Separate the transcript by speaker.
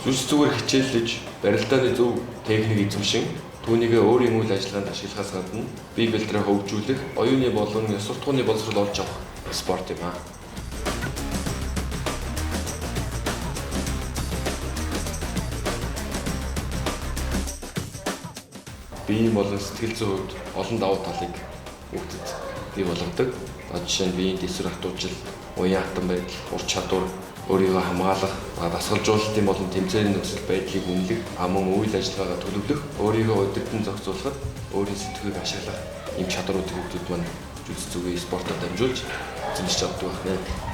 Speaker 1: Зүс зүгээр хичээллэж, барилдааны зөв техник эзэмшин түүнийг өөрийн үйл ажиллагаанд ашиглахаас гадна бие бэлтрээ хөгжүүлэх, оюуны болон ёс суртахууны боловсрол олж авах спорт юм аа. Биеийн болон сэтгэл зүйн хувьд олон давуу талыг хүүхдэд бий болгодог. Жишээ нь биеийн дэвсгэр хатуужил, уян хатан байдал, ур чадвар, өөрийгөө хамгаалах, дасгалжуулалтын болон тэмцээний нөхцөл байдлыг үнэлэх, мөн үйл ажиллагаагаа төлөвлөх, өөрийгөө удирдан зохицуулахад өөрийн сэтгэхүйг ашиглах ийм чадруудыг хүүхдүүд маань жүжиг зүгийн спортоор дамжуулж эзэмшиж чаддаг байна.